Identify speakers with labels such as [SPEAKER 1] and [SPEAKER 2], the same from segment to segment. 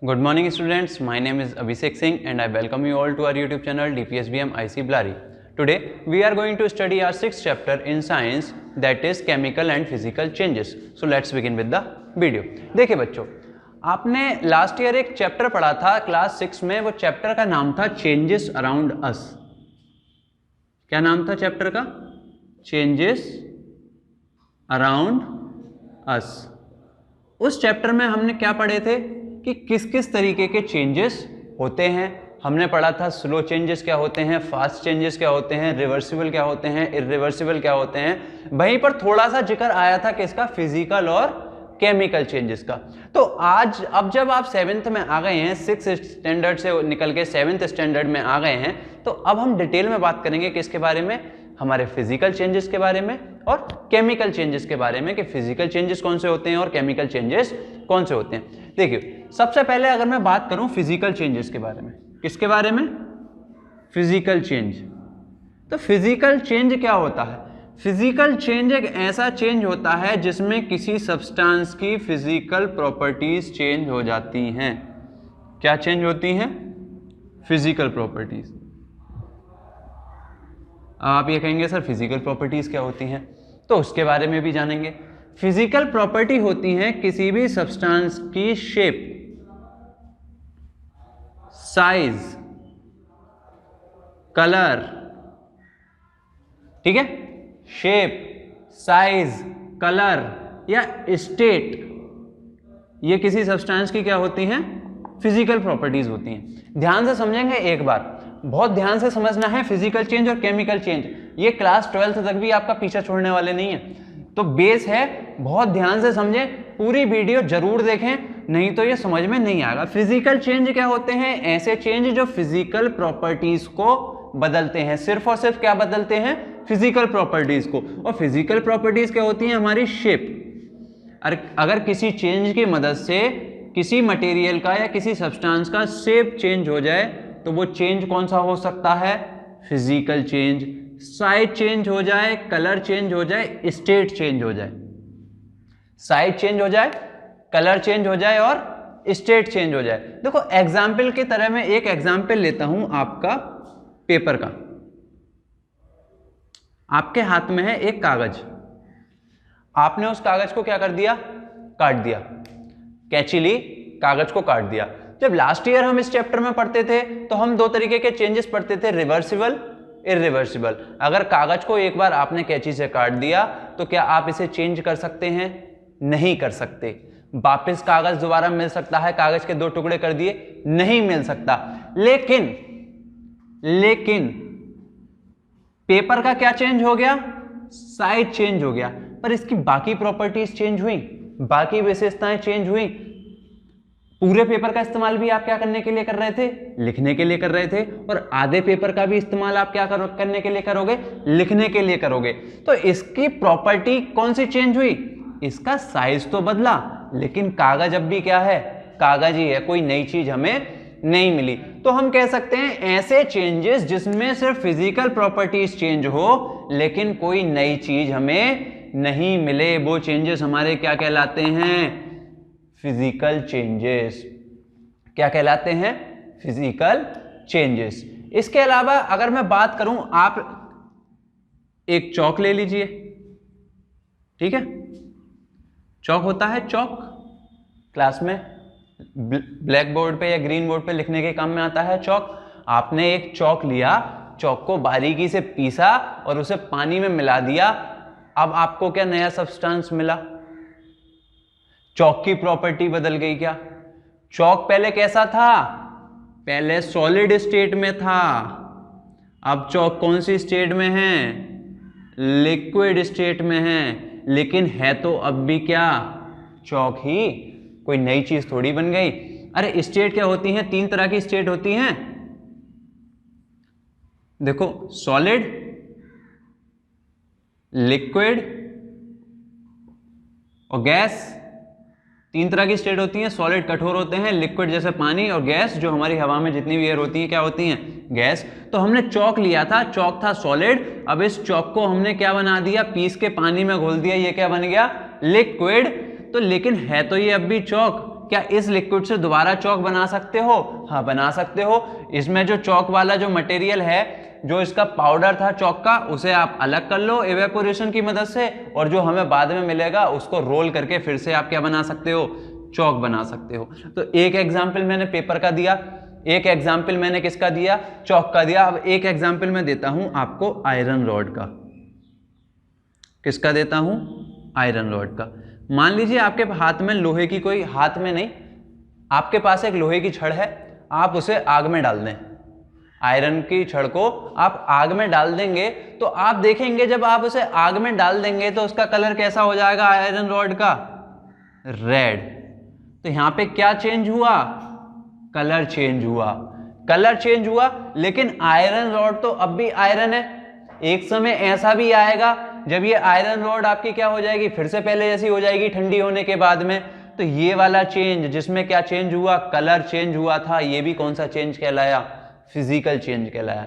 [SPEAKER 1] Good morning students, my name is Abhishek Singh and I welcome you all to our YouTube channel DPSBM IC Blari. Today we are going to study our 6th chapter in science, that is chemical and physical changes. So let's begin with the video. देखिए बच्चों, आपने last year एक chapter पढ़ा था class 6 में, वो chapter का नाम था चेंजेस अराउंड अस। क्या नाम था चैप्टर का? Changes around us. उस चैप्टर में हमने क्या पढ़े थे कि किस किस तरीके के चेंजेस होते हैं। हमने पढ़ा था स्लो चेंजेस क्या होते हैं, फास्ट चेंजेस क्या होते हैं, रिवर्सिबल क्या होते हैं, इरिवर्सिबल क्या होते हैं। वहीं पर थोड़ा सा जिक्र आया था किसका? फिजिकल और केमिकल चेंजेस का। तो आज अब जब आप 7th में आ गए हैं, 6th स्टैंडर्ड से निकल के 7th स्टैंडर्ड में आ गए हैं, तो अब हम डिटेल में बात करेंगे किसके बारे में? हमारे फिजिकल चेंजेस के बारे में और केमिकल चेंजेस के बारे में, कि फिजिकल चेंजेस कौन से होते हैं और केमिकल चेंजेस कौन से होते हैं। देखिए, सबसे पहले अगर मैं बात करूं फिजिकल चेंजेस के बारे में, किसके बारे में? Physical change. तो फिजिकल चेंज क्या होता है? फिजिकल चेंज एक ऐसा चेंज होता है जिसमें किसी सब्सटेंस की फिजिकल प्रॉपर्टीज चेंज हो जाती हैं। क्या चेंज होती हैं? Physical properties. आप ये कहेंगे सर फिजिकल प्रॉपर्टीज क्या होती हैं, तो उसके बारे में भी जानेंगे। फिजिकल प्रॉपर्टी होती है किसी भी सब्सटेंस की शेप, साइज, कलर, ठीक है? शेप, साइज, कलर या स्टेट, ये किसी सब्सटेंस की क्या होती हैं? फिजिकल प्रॉपर्टीज होती हैं। ध्यान से समझेंगे एक बार, बहुत ध्यान से समझना है फिजिकल चेंज और केमिकल चेंज। ये क्लास 12th तक भी आपका पीछा छोड़ने वाले नहीं है, तो बेस है, बहुत ध्यान से समझें, पूरी वीडियो जरूर देखें, नहीं तो ये समझ में नहीं आएगा। फिजिकल चेंज क्या होते हैं? ऐसे चेंज जो फिजिकल प्रॉपर्टीज को बदलते हैं, सिर्फ और सिर्फ क्या बदलते हैं? फिजिकल प्रॉपर्टीज को। और फिजिकल प्रॉपर्टीज क्या होती हैं? हमारी शेप। अगर किसी चेंज की मदद से किसी मटेरियल का या किसी सब्सटेंस का शेप चेंज हो जाए, तो वो चेंज कौन सा हो सकता है? Physical change. साइज चेंज हो जाए, कलर चेंज हो जाए, स्टेट चेंज हो जाए। साइज चेंज हो जाए, कलर चेंज हो जाए और स्टेट चेंज हो जाए। देखो एग्जाम्पल की तरह मैं एक एग्जाम्पल लेता हूं आपका पेपर का। आपके हाथ में है एक कागज, आपने उस कागज को क्या कर दिया? काट दिया। कैंची ली, कागज को काट दिया। जब लास्ट ईयर हम इस चैप्टर में पढ़ते थे तो हम दो तरीके के चेंजेस पढ़ते थे, रिवर्सिबल, इरिवर्सिबल। अगर कागज को एक बार आपने कैंची से काट दिया तो क्या आप इसे चेंज कर सकते हैं? नहीं कर सकते। वापस कागज दोबारा मिल सकता है? कागज के दो टुकड़े कर दिए, नहीं मिल सकता। लेकिन पेपर का क्या चेंज हो गया? साइज चेंज हो गया, पर इसकी बाकी प्रॉपर्टीज चेंज हुई, बाकी विशेषताएं चेंज हुई। पूरे पेपर का इस्तेमाल भी आप क्या करने के लिए कर रहे थे? लिखने के लिए कर रहे थे। और आधे पेपर का भी इस्तेमाल आप क्या करने के लिए करोगे? लिखने के लिए करोगे। तो इसकी प्रॉपर्टी कौन सी चेंज हुई? इसका साइज तो बदला, लेकिन कागज अब भी क्या है? कागज ही है, कोई नई चीज हमें नहीं मिली। तो हम कह सकते हैं ऐसे चेंजेस जिसमें सिर्फ फिजिकल प्रॉपर्टीज चेंज हो लेकिन कोई नई चीज हमें नहीं मिले, वो चेंजेस हमारे क्या कहलाते हैं? Physical changes. क्या कहलाते हैं? Physical changes. इसके अलावा अगर मैं बात करूं, आप एक चौक ले लीजिए, ठीक है? चौक होता है, चौक क्लास में ब्लैक बोर्ड पे या ग्रीन बोर्ड पे लिखने के काम में आता है चौक। आपने एक चौक लिया, चौक को बारीकी से पीसा और उसे पानी में मिला दिया। अब आपको क्या नया सब्सटेंस मिला? चौक की प्रॉपर्टी बदल गई। क्या चौक पहले कैसा था? पहले सॉलिड स्टेट में था। अब चौक कौन सी स्टेट में है? लिक्विड स्टेट में है। लेकिन है तो अब भी क्या? चौक ही, कोई नई चीज थोड़ी बन गई। अरे स्टेट क्या होती हैं? 3 तरह की स्टेट होती हैं। देखो, सॉलिड, लिक्विड और गैस। 3 तरह की स्टेट होती हैं। सॉलिड कठोर होते हैं, लिक्विड जैसे पानी, और गैस जो हमारी हवा में जितनी भी एयर होती है क्या होती हैं? गैस। तो हमने चौक लिया था, चौक था सॉलिड। अब इस चौक को हमने क्या बना दिया? पीस के पानी में घोल दिया, ये क्या बन गया? लिक्विड। तो लेकिन है तो ये अब भी चौक, क्या इस लिक्विड से दोबारा चौक बना सकते हो? हाँ बना सकते हो। इसमें जो चौक वाला जो मटेरियल है, जो इसका पाउडर था चौक का, उसे आप अलग कर लो एवेपोरेशन की मदद से, और जो हमें बाद में मिलेगा उसको रोल करके फिर से आप क्या बना सकते हो? चौक बना सकते हो। तो एक एग्जाम्पल मैंने पेपर का दिया, एक एग्जाम्पल मैंने किसका दिया? चौक का दिया। अब एक एग्जाम्पल मैं देता हूं आपको आयरन रॉड का। किसका देता हूं? आयरन रॉड का। मान लीजिए आपके हाथ में लोहे की कोई, हाथ में नहीं, आपके पास एक लोहे की छड़ है, आप उसे आग में डाल दें। आयरन की छड़ को आप आग में डाल देंगे तो आप देखेंगे जब आप उसे आग में डाल देंगे तो उसका कलर कैसा हो जाएगा आयरन रॉड का? रेड। तो यहां पे क्या चेंज हुआ? कलर चेंज हुआ। कलर चेंज हुआ, लेकिन आयरन रॉड तो अब भी आयरन है। एक समय ऐसा भी आएगा जब ये आयरन रॉड आपकी क्या हो जाएगी? फिर से पहले जैसी हो जाएगी ठंडी होने के बाद में। तो ये वाला चेंज जिसमें क्या चेंज हुआ? कलर चेंज हुआ था, ये भी कौन सा चेंज कहलाया? फिजिकल चेंज कहलाया।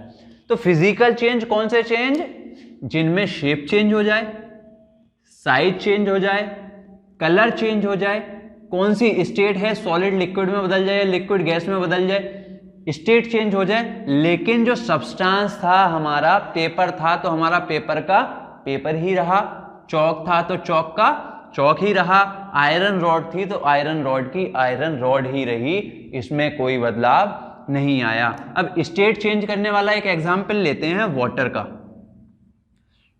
[SPEAKER 1] तो फिजिकल चेंज कौन से चेंज? जिनमें शेप चेंज हो जाए, साइज चेंज हो जाए, कलर चेंज हो जाए, कौन सी स्टेट है, सॉलिड लिक्विड में बदल जाए, लिक्विड गैस में बदल जाए, स्टेट चेंज हो जाए, लेकिन जो सब्सटेंस था हमारा पेपर था तो हमारा पेपर का पेपर ही रहा, चौक था तो चौक का चौक ही रहा, आयरन रॉड थी तो आयरन रॉड की आयरन रॉड ही रही, इसमें कोई बदलाव नहीं आया। अब स्टेट चेंज करने वाला एक एग्जाम्पल लेते हैं वाटर का।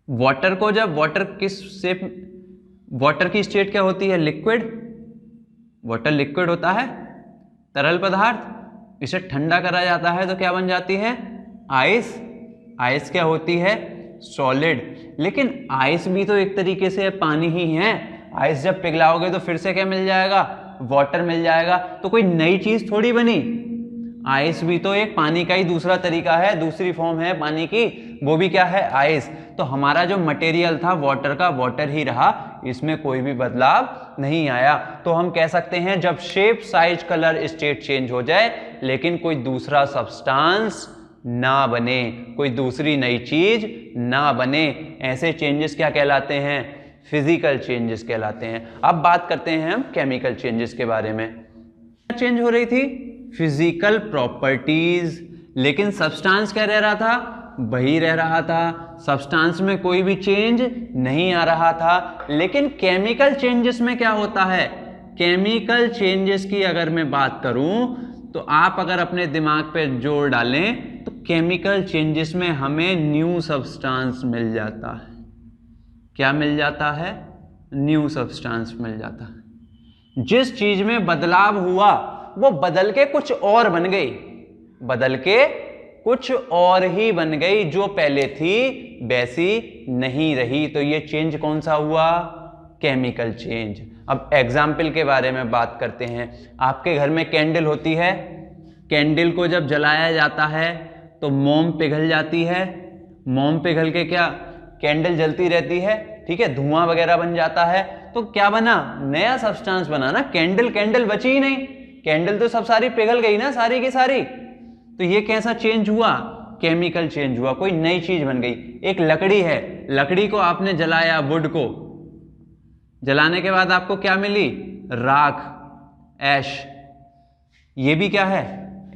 [SPEAKER 1] वाटर को जब वाटर किस शेप, वाटर की स्टेट क्या होती है? लिक्विड। वाटर लिक्विड होता है, तरल पदार्थ। इसे ठंडा करा जाता है तो क्या बन जाती है? आइस। आइस क्या होती है? सॉलिड। लेकिन आइस भी तो एक तरीके से पानी ही है। आइस जब पिघलाओगे तो फिर से क्या मिल जाएगा? वाटर मिल जाएगा। तो कोई नई चीज थोड़ी बनी। आइस भी तो एक पानी का ही दूसरा तरीका है, दूसरी फॉर्म है पानी की, वो भी क्या है? आइस। तो हमारा जो मटेरियल था वाटर का, वाटर ही रहा, इसमें कोई भी बदलाव नहीं आया। तो हम कह सकते हैं जब shape, size, colour, state change हो जाए लेकिन कोई दूसरा सब्सटेंस ना बने, कोई दूसरी नई चीज ना बने, ऐसे चेंजेस क्या कहलाते हैं? फिजिकल चेंजेस कहलाते हैं। अब बात करते हैं हम केमिकल चेंजेस के बारे में। क्या चेंज हो रही थी? फिजिकल प्रॉपर्टीज, लेकिन सब्सटेंस क्या रह रहा था? वही रह रहा था। सब्सटेंस में कोई भी चेंज नहीं आ रहा था। लेकिन केमिकल चेंजेस में क्या होता है? केमिकल चेंजेस की अगर मैं बात करूं तो आप अगर अपने दिमाग पे जोर डालें तो केमिकल चेंजेस में हमें न्यू सब्सटेंस मिल जाता है। क्या मिल जाता है? न्यू सब्सटेंस मिल जाता है। जिस चीज में बदलाव हुआ वो बदल के कुछ और बन गई, बदल के कुछ और ही बन गई, जो पहले थी वैसी नहीं रही। तो ये चेंज कौन सा हुआ? Chemical change. अब एग्जाम्पल के बारे में बात करते हैं। आपके घर में कैंडल होती है, कैंडल को जब जलाया जाता है तो मोम पिघल जाती है। मोम पिघल के क्या, कैंडल जलती रहती है, ठीक है, धुआं वगैरह बन जाता है। तो क्या बना? नया सब्सटेंस बना ना। कैंडल कैंडल बची ही नहीं, कैंडल तो सब सारी पिघल गई ना, सारी की सारी। तो ये कैसा चेंज हुआ? केमिकल चेंज हुआ, कोई नई चीज बन गई। एक लकड़ी है, लकड़ी को आपने जलाया, वुड को जलाने के बाद आपको क्या मिली? राख, ऐश। ये भी क्या है?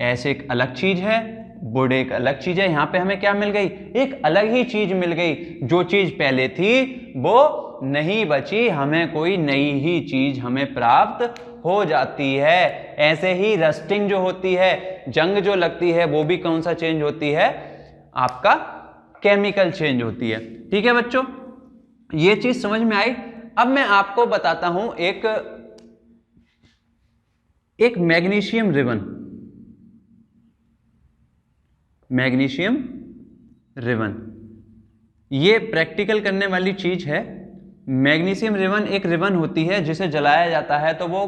[SPEAKER 1] ऐश एक अलग चीज है, वुड एक अलग चीज है। यहां पे हमें क्या मिल गई? एक अलग ही चीज मिल गई। जो चीज पहले थी वो नहीं बची, हमें कोई नई ही चीज हमें प्राप्त हो जाती है। ऐसे ही रस्टिंग जो होती है, जंग जो लगती है, वो भी कौन सा चेंज होती है? आपका केमिकल चेंज होती है। ठीक है बच्चों, ये चीज समझ में आई। अब मैं आपको बताता हूं एक मैग्नीशियम रिबन। मैग्नीशियम रिबन ये प्रैक्टिकल करने वाली चीज है। मैग्नीशियम रिबन एक रिबन होती है जिसे जलाया जाता है तो वो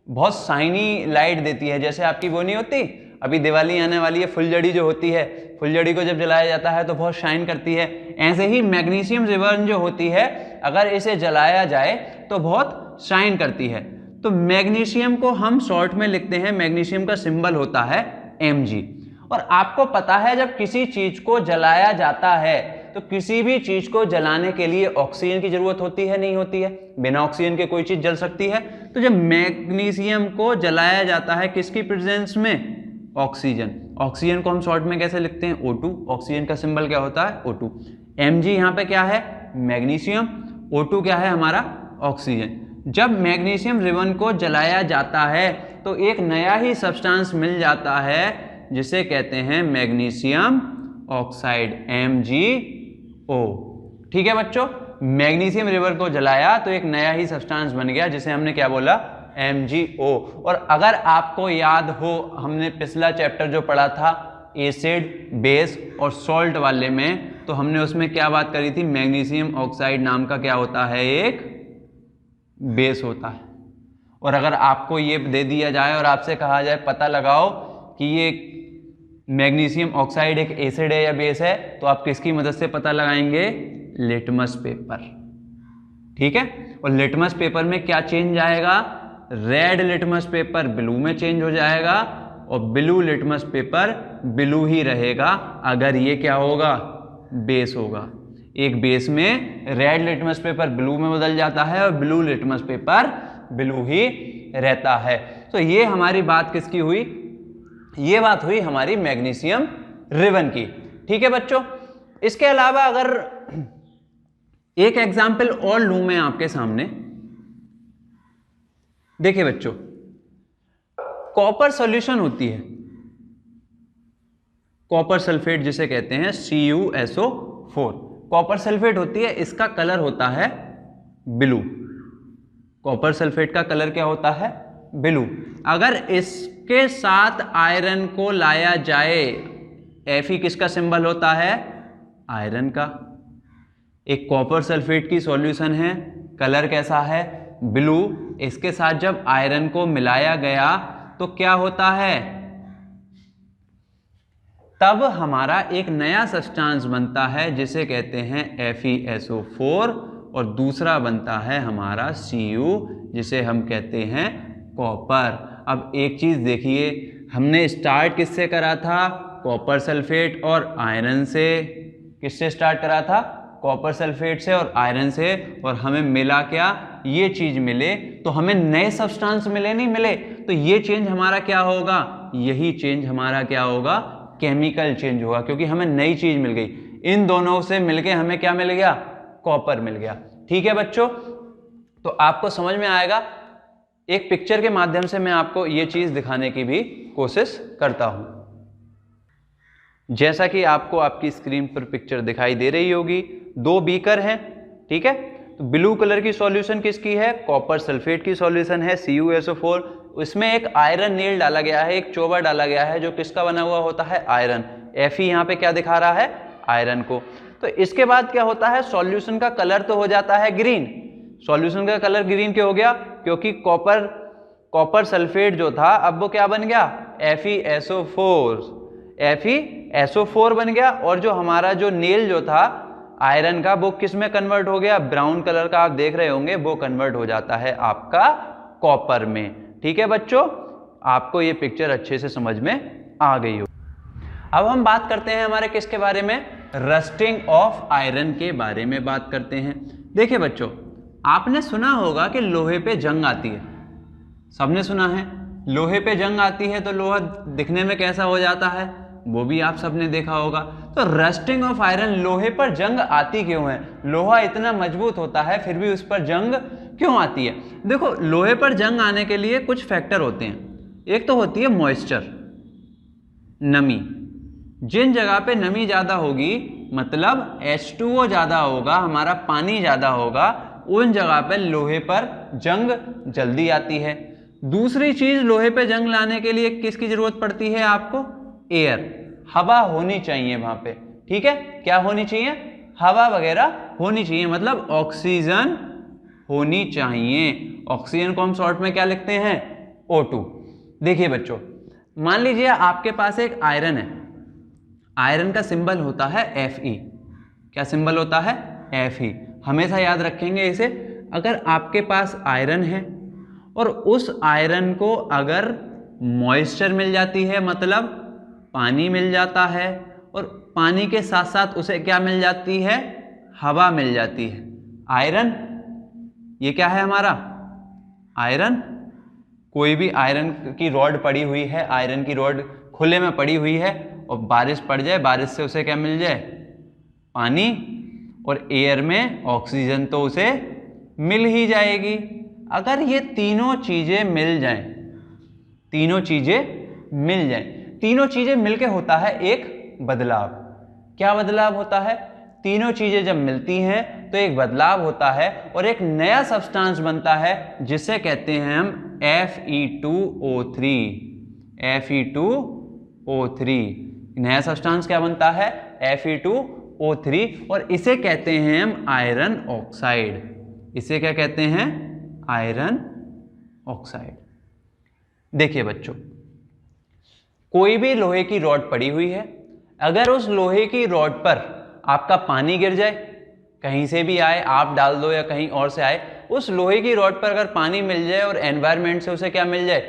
[SPEAKER 1] बहुत शाइनी लाइट देती है। जैसे आपकी वो नहीं होती, अभी दिवाली आने वाली है, फुलझड़ी जो होती है, फुलझड़ी को जब जलाया जाता है तो बहुत शाइन करती है। ऐसे ही मैग्नीशियम रिबन जो होती है, अगर इसे जलाया जाए तो बहुत शाइन करती है। तो मैग्नीशियम को हम शॉर्ट में लिखते हैं, मैग्नीशियम का सिंबल होता है Mg। और आपको पता है जब किसी चीज को जलाया जाता है तो किसी भी चीज को जलाने के लिए ऑक्सीजन की जरूरत होती है, नहीं होती है? बिना ऑक्सीजन के कोई चीज जल सकती है? तो जब मैग्नीशियम को जलाया जाता है किसकी प्रेजेंस में? ऑक्सीजन। ऑक्सीजन को हम शॉर्ट में कैसे लिखते हैं? O2। ऑक्सीजन का सिंबल क्या होता है? O2। Mg यहाँ पे क्या है? मैग्नीशियम। O2 क्या है हमारा? ऑक्सीजन। जब मैग्नीशियम रिबन को जलाया जाता है तो एक नया ही सब्सटेंस मिल जाता है जिसे कहते हैं मैग्नीशियम ऑक्साइड, MgO। ठीक है बच्चों, मैग्नीशियम रिबन को जलाया तो एक नया ही सब्सटेंस बन गया जिसे हमने क्या बोला? MgO। और अगर आपको याद हो, हमने पिछला चैप्टर जो पढ़ा था एसिड, बेस और सॉल्ट वाले में, तो हमने उसमें क्या बात करी थी? मैग्नीशियम ऑक्साइड नाम का क्या होता है? एक बेस होता है। और अगर आपको ये दे दिया जाए और आपसे कहा जाए पता लगाओ कि ये मैग्नीशियम ऑक्साइड एक एसिड है या बेस है, तो आप किसकी मदद से पता लगाएंगे? Litmus paper. ठीक है, और लिटमस पेपर में क्या चेंज आएगा? रेड लिटमस पेपर ब्लू में चेंज हो जाएगा और ब्लू लिटमस पेपर ब्लू ही रहेगा अगर ये क्या होगा? बेस होगा। एक बेस में रेड लिटमस पेपर ब्लू में बदल जाता है और ब्लू लिटमस पेपर ब्लू ही रहता है। तो ये हमारी बात किसकी हुई? ये बात हुई हमारी मैग्नीशियम रिबन की। ठीक है बच्चों, इसके अलावा अगर एक एग्जाम्पल और लूं मैं आपके सामने, देखिए बच्चों, कॉपर सॉल्यूशन होती है, कॉपर सल्फेट जिसे कहते हैं CuSO4। कॉपर सल्फेट होती है, इसका कलर होता है ब्लू। कॉपर सल्फेट का कलर क्या होता है? ब्लू। अगर इसके साथ आयरन को लाया जाए, Fe किसका सिंबल होता है? आयरन का। एक कॉपर सल्फेट की सॉल्यूशन है, कलर कैसा है? ब्लू। इसके साथ जब आयरन को मिलाया गया तो क्या होता है? तब हमारा एक नया सब्सटेंस बनता है जिसे कहते हैं FeSO4 और दूसरा बनता है हमारा Cu जिसे हम कहते हैं कॉपर। अब एक चीज देखिए, हमने स्टार्ट किससे करा था? कॉपर सल्फेट और आयरन से। किससे स्टार्ट करा था? कॉपर सल्फेट से और आयरन से। और हमें मिला क्या? ये चीज मिले तो हमें नए सब्सटेंस मिले, नहीं मिले? तो ये चेंज हमारा क्या होगा? यही चेंज हमारा क्या होगा? केमिकल चेंज होगा, क्योंकि हमें नई चीज मिल गई। इन दोनों से मिलके हमें क्या मिल गया? कॉपर मिल गया। ठीक है बच्चों, तो आपको समझ में आएगा। एक पिक्चर के माध्यम से मैं आपको ये चीज दिखाने की भी कोशिश करता हूं। जैसा कि आपको आपकी स्क्रीन पर पिक्चर दिखाई दे रही होगी, दो बीकर हैं। ठीक है, तो ब्लू कलर की सॉल्यूशन किसकी है? कॉपर सल्फेट की सॉल्यूशन है CuSO4। इसमें एक आयरन नील डाला गया है, एक चोबर डाला गया है जो किसका बना हुआ होता है? आयरन। Fe यहाँ पे क्या दिखा रहा है? आयरन को। तो इसके बाद क्या होता है? सॉल्यूशन का कलर तो हो जाता है ग्रीन। सॉल्यूशन का कलर ग्रीन क्यों हो गया? क्योंकि कॉपर सल्फेट जो था अब वो क्या बन गया? FeSO4 बन गया। और जो हमारा जो नेल जो था आयरन का, वो किस में कन्वर्ट हो गया? ब्राउन कलर का आप देख रहे होंगे, वो कन्वर्ट हो जाता है आपका कॉपर में। ठीक है बच्चों, आपको ये पिक्चर अच्छे से समझ में आ गई हो। अब हम बात करते हैं हमारे किसके बारे में? रस्टिंग ऑफ आयरन के बारे में बात करते हैं। देखिए बच्चों, आपने सुना होगा कि लोहे पे जंग आती है। सबने सुना है, लोहे पे जंग आती है तो लोहा दिखने में कैसा हो जाता है? वो भी आप सबने देखा होगा। तो रस्टिंग ऑफ आयरन, लोहे पर जंग आती क्यों है? लोहा इतना मजबूत होता है फिर भी उस पर जंग क्यों आती है? देखो, लोहे पर जंग आने के लिए कुछ फैक्टर होते हैं। एक तो होती है मॉइस्चर, नमी। जिन जगह पे नमी ज्यादा होगी, मतलब H2O ज्यादा होगा, हमारा पानी ज्यादा होगा, उन जगह पे लोहे पर जंग जल्दी आती है। दूसरी चीज, लोहे पे जंग लाने के लिए किसकी जरूरत पड़ती है आपको? एयर, हवा होनी चाहिए वहां पे। ठीक है, क्या होनी चाहिए? हवा वगैरह होनी चाहिए, मतलब ऑक्सीजन होनी चाहिए। ऑक्सीजन को हम शॉर्ट में क्या लिखते हैं? O2। देखिए बच्चों, मान लीजिए आपके पास एक आयरन है। आयरन का सिंबल होता है Fe। क्या सिंबल होता है? Fe। हमेशा याद रखेंगे इसे। अगर आपके पास आयरन है और उस आयरन को अगर मॉइस्चर मिल जाती है, मतलब पानी मिल जाता है, और पानी के साथ साथ उसे क्या मिल जाती है, हवा मिल जाती है। आयरन, ये क्या है हमारा आयरन, कोई भी आयरन की रॉड पड़ी हुई है, आयरन की रॉड खुले में पड़ी हुई है और बारिश पड़ जाए, बारिश से उसे क्या मिल जाए, पानी, और एयर में ऑक्सीजन तो उसे मिल ही जाएगी। अगर ये तीनों चीजें मिल जाएं, तीनों चीजें मिल जाएं, तीनों चीजें मिलके होता है एक बदलाव। क्या बदलाव होता है, तीनों चीजें जब मिलती हैं तो एक बदलाव होता है और एक नया सब्सटेंस बनता है जिसे कहते हैं हम Fe2O3। Fe2O3 नया सब्सटेंस क्या बनता है, Fe2O3, और इसे कहते हैं हम आयरन ऑक्साइड। इसे क्या कहते हैं, आयरन ऑक्साइड। देखिए बच्चों, कोई भी लोहे की रॉड पड़ी हुई है, अगर उस लोहे की रॉड पर आपका पानी गिर जाए, कहीं से भी आए, आप डाल दो या कहीं और से आए, उस लोहे की रॉड पर अगर पानी मिल जाए और एनवायरनमेंट से उसे क्या मिल जाए,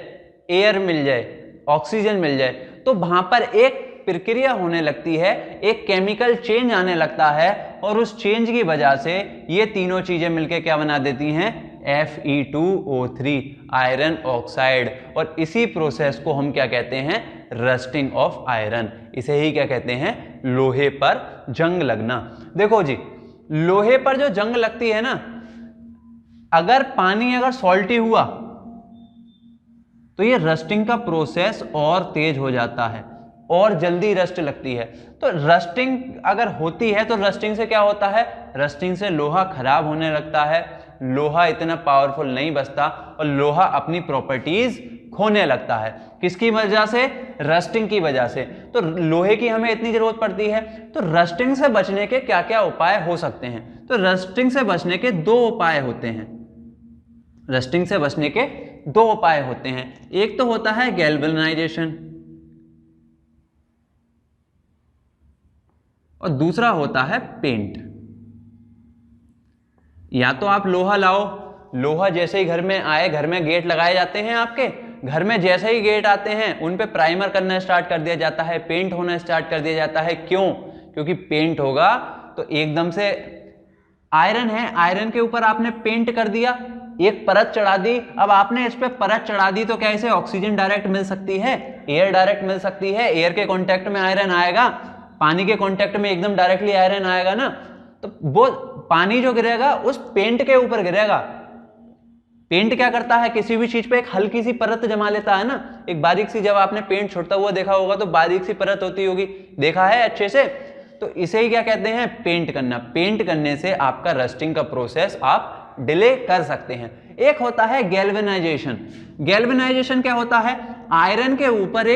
[SPEAKER 1] एयर मिल जाए, ऑक्सीजन मिल जाए, तो वहां पर एक प्रक्रिया होने लगती है, एक केमिकल चेंज आने लगता है और उस चेंज की वजह से ये तीनों चीजें मिलकर क्या बना देती हैं, Fe2O3 आयरन ऑक्साइड। और इसी प्रोसेस को हम क्या कहते हैं, रस्टिंग ऑफ आयरन। इसे ही क्या कहते हैं, लोहे पर जंग लगना। देखो जी, लोहे पर जो जंग लगती है ना, अगर पानी अगर सॉल्टी हुआ तो ये रस्टिंग का प्रोसेस और तेज हो जाता है और जल्दी रस्ट लगती है। तो रस्टिंग अगर होती है तो रस्टिंग से क्या होता है, रस्टिंग से लोहा खराब होने लगता है, लोहा इतना पावरफुल नहीं बचता और लोहा अपनी प्रॉपर्टीज खोने लगता है। किसकी वजह से, रस्टिंग की वजह से। तो लोहे की हमें इतनी जरूरत पड़ती है, तो रस्टिंग से बचने के क्या क्या उपाय हो सकते हैं। तो रस्टिंग से बचने के दो उपाय होते हैं, रस्टिंग से बचने के दो उपाय होते हैं। एक तो होता है गैल्वेनाइजेशन और दूसरा होता है पेंट। या तो आप लोहा लाओ, लोहा जैसे ही घर में आए, घर में गेट लगाए जाते हैं, आपके घर में जैसे ही गेट आते हैं उन पे प्राइमर करना स्टार्ट कर दिया जाता है, पेंट होना स्टार्ट कर दिया जाता है। क्यों, क्योंकि पेंट होगा तो एकदम से आयरन है, आयरन के ऊपर आपने पेंट कर दिया, एक परत चढ़ा दी, अब आपने इस पे परत चढ़ा दी तो क्या इसे ऑक्सीजन डायरेक्ट मिल सकती है, एयर डायरेक्ट मिल सकती है, एयर के कांटेक्ट में आयरन आएगा, पानी के कांटेक्ट में एकदम डायरेक्टली आयरन आएगा ना, तो वो पानी जो गिरेगा उस पेंट के ऊपर गिरेगा। पेंट क्या करता है, किसी भी चीज पे एक हल्की सी परत जमा लेता है ना, एक बारीक सी, जब आपने पेंट छोड़ता हुआ देखा होगा तो बारीक सी परत होती होगी, देखा है अच्छे से, तो इसे ही क्या कहते हैं, पेंट करना। पेंट करने से आपका रस्टिंग का प्रोसेस आप डिले कर सकते हैं। एक होता है गैल्वेनाइजेशन। गैल्वेनाइजेशन क्या होता है, आयरन के ऊपर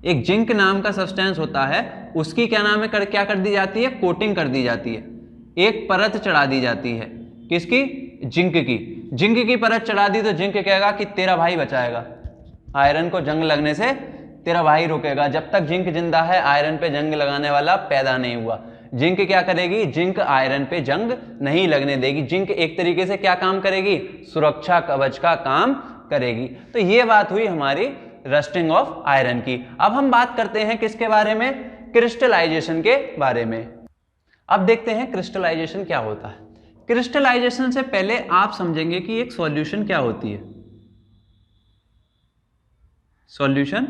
[SPEAKER 1] एक जिंक नाम का सब्सटेंस होता है, उसकी क्या नाम है, क्या कर दी जाती है, कोटिंग कर दी जाती है, एक परत चढ़ा दी जाती है। किसकी, जिंक की। जिंक की परत चढ़ा दी तो जिंक कहेगा कि तेरा भाई बचाएगा, आयरन को जंग लगने से तेरा भाई रोकेगा। जब तक जिंक जिंदा है आयरन पे जंग लगाने वाला पैदा नहीं हुआ। जिंक क्या करेगी, जिंक आयरन पे जंग नहीं लगने देगी। जिंक एक तरीके से क्या काम करेगी, सुरक्षा कवच का काम करेगी। तो ये बात हुई हमारी रस्टिंग ऑफ आयरन की। अब हम बात करते हैं किसके बारे में, क्रिस्टलाइजेशन के बारे में। अब देखते हैं क्रिस्टलाइजेशन क्या होता है। क्रिस्टलाइजेशन से पहले आप समझेंगे कि एक सॉल्यूशन क्या होती है। सॉल्यूशन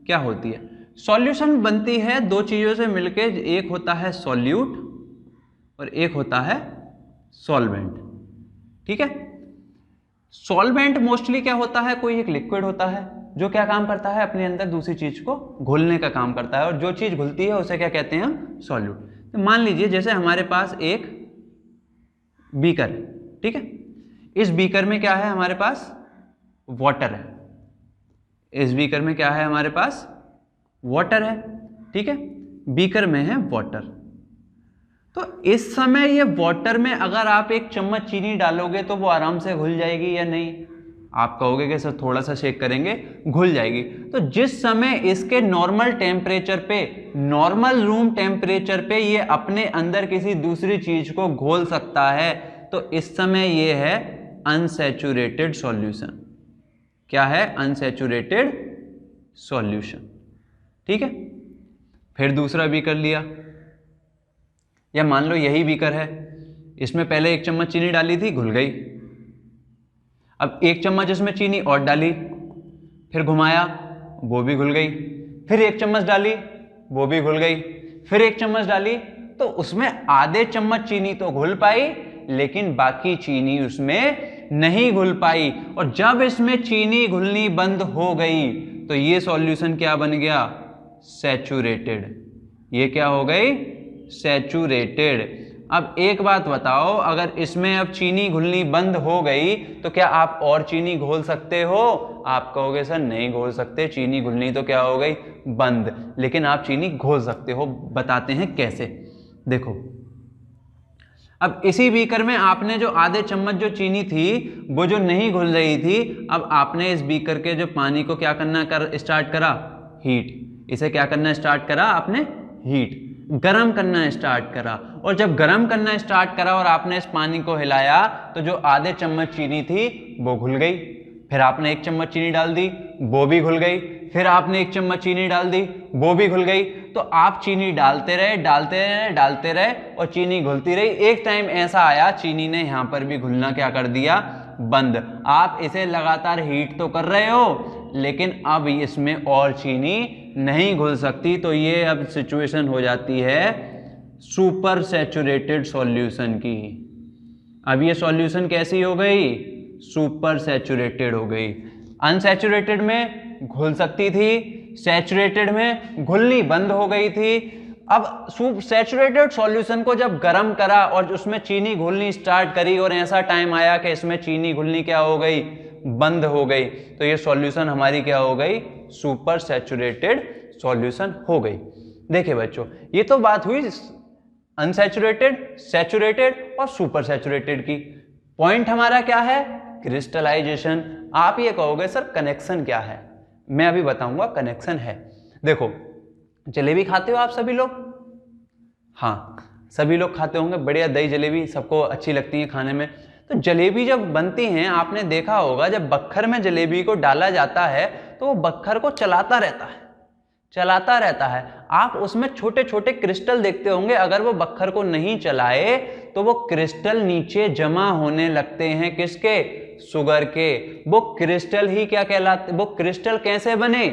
[SPEAKER 1] क्या होती है, सॉल्यूशन बनती है दो चीजों से मिलके, एक होता है सॉल्यूट और एक होता है सॉल्वेंट। ठीक है, सॉल्वेंट मोस्टली क्या होता है, कोई एक लिक्विड होता है जो क्या काम करता है, अपने अंदर दूसरी चीज को घुलने का काम करता है, और जो चीज घुलती है उसे क्या कहते हैं हम, सॉल्यूट। तो मान लीजिए जैसे हमारे पास एक बीकर है, ठीक है, इस बीकर में क्या है हमारे पास, वाटर है। इस बीकर में क्या है हमारे पास, वाटर है, ठीक है, बीकर में है वाटर। तो इस समय ये वाटर में अगर आप एक चम्मच चीनी डालोगे तो वो आराम से घुल जाएगी या नहीं, आप कहोगे कि सर थोड़ा सा शेक करेंगे घुल जाएगी। तो जिस समय इसके नॉर्मल टेम्परेचर पे, नॉर्मल रूम टेम्परेचर पे ये अपने अंदर किसी दूसरी चीज को घोल सकता है, तो इस समय ये है अनसैचुरेटेड सॉल्यूशन। क्या है, अनसैचुरेटेड सॉल्यूशन। ठीक है, फिर दूसरा बीकर लिया, या मान लो यही बीकर है, इसमें पहले 1 चम्मच चीनी डाली थी, घुल गई। अब 1 चम्मच इसमें चीनी और डाली, फिर घुमाया, वो भी घुल गई। फिर 1 चम्मच डाली, वो भी घुल गई। फिर 1 चम्मच डाली, तो उसमें आधे चम्मच चीनी तो घुल पाई, लेकिन बाकी चीनी उसमें नहीं घुल पाई। और जब इसमें चीनी घुलनी बंद हो गई तो ये सॉल्यूशन क्या बन गया? सैचुरेटेड। ये क्या हो गई? सैचुरेटेड। अब एक बात बताओ, अगर इसमें अब चीनी घुलनी बंद हो गई तो क्या आप और चीनी घोल सकते हो? आप कहोगे सर नहीं घोल सकते, चीनी घुलनी तो क्या हो गई? बंद। लेकिन आप चीनी घोल सकते हो। बताते हैं कैसे। देखो, अब इसी बीकर में आपने जो आधे चम्मच जो चीनी थी वो जो नहीं घुल रही थी, अब आपने इस बीकर के जो पानी को क्या करना स्टार्ट करा? हीट। इसे क्या करना स्टार्ट करा आपने? हीट। गरम करना स्टार्ट करा। और जब गरम करना स्टार्ट करा और आपने इस पानी को हिलाया तो जो आधे चम्मच चीनी थी वो घुल गई। फिर आपने 1 चम्मच चीनी डाल दी, वो भी घुल गई। फिर आपने 1 चम्मच चीनी डाल दी, वो भी घुल गई। तो आप चीनी डालते रहे, डालते रहे, डालते रहे और चीनी घुलती रही। एक टाइम ऐसा आया चीनी ने यहां पर भी घुलना क्या कर दिया? बंद। आप इसे लगातार हीट तो कर रहे हो, लेकिन अब इसमें और चीनी नहीं घुल सकती। तो ये अब सिचुएशन हो जाती है सुपर सैचुरेटेड सॉल्यूशन की। अब ये सॉल्यूशन कैसी हो गई? सुपर सैचुरेटेड हो गई। अनसैचुरेटेड में घुल सकती थी, सैचुरेटेड में घुलनी बंद हो गई थी। अब सैचुरेटेड सॉल्यूशन को जब गर्म करा और उसमें चीनी घुलनी स्टार्ट करी और ऐसा टाइम आया कि इसमें चीनी घुलनी क्या हो गई? बंद हो गई। तो ये सॉल्यूशन हमारी क्या हो गई? सुपर सैचुरेटेड सॉल्यूशन हो गई। देखिए बच्चों, ये तो बात हुई अनसैचुरेटेड, सैचुरेटेड और सुपर सैचुरेटेड की। पॉइंट हमारा क्या है? क्रिस्टलाइजेशन। आप ये कहोगे सर कनेक्शन क्या है? मैं अभी बताऊंगा कनेक्शन है। देखो, जलेबी खाते हो आप सभी लोग? हाँ, सभी लोग खाते होंगे। बढ़िया दही जलेबी सबको अच्छी लगती है खाने में। तो जलेबी जब बनती हैं, आपने देखा होगा जब बक्खर में जलेबी को डाला जाता है तो वो बक्खर को चलाता रहता है, चलाता रहता है। आप उसमें छोटे छोटे क्रिस्टल देखते होंगे। अगर वो बक्खर को नहीं चलाए तो वो क्रिस्टल नीचे जमा होने लगते हैं। किसके? शुगर के। वो क्रिस्टल ही क्या कहलाते? वो क्रिस्टल कैसे बने?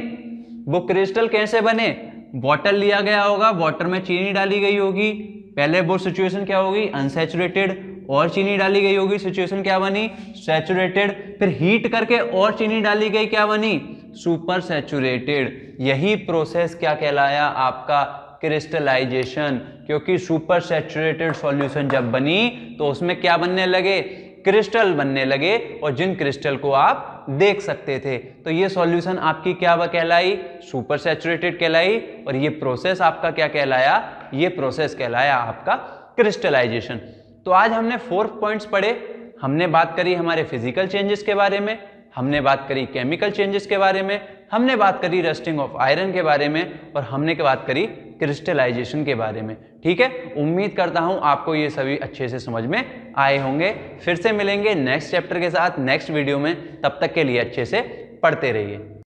[SPEAKER 1] वो क्रिस्टल कैसे बने? वाटर लिया गया होगा, वाटर में चीनी डाली गई होगी। पहले वो सिचुएशन क्या होगी? अनसैचुरेटेड। और चीनी डाली गई होगी, सिचुएशन क्या बनी? सैचुरेटेड। फिर हीट करके और चीनी डाली गई, क्या बनी? Super saturated. यही प्रोसेस क्या कहलाया? आपका क्रिस्टलाइजेशन। क्योंकि सुपर सैचुरेटेड सॉल्यूशन जब बनी तो उसमें क्या बनने लगे? क्रिस्टल बनने लगे, और जिन क्रिस्टल को आप देख सकते थे। तो ये सॉल्यूशन आपकी क्या कहलाई? सुपर सैचुरेटेड कहलाई। और ये प्रोसेस आपका क्या कहलाया? ये प्रोसेस कहलाया आपका क्रिस्टलाइजेशन। तो आज हमने 4 पॉइंट्स पढ़े। हमने बात करी हमारे फिजिकल चेंजेस के बारे में, हमने बात करी केमिकल चेंजेस के बारे में, हमने बात करी रस्टिंग ऑफ आयरन के बारे में, और हमने बात करी क्रिस्टलाइजेशन के बारे में। ठीक है, उम्मीद करता हूं आपको ये सभी अच्छे से समझ में आए होंगे। फिर से मिलेंगे नेक्स्ट चैप्टर के साथ नेक्स्ट वीडियो में। तब तक के लिए अच्छे से पढ़ते रहिए।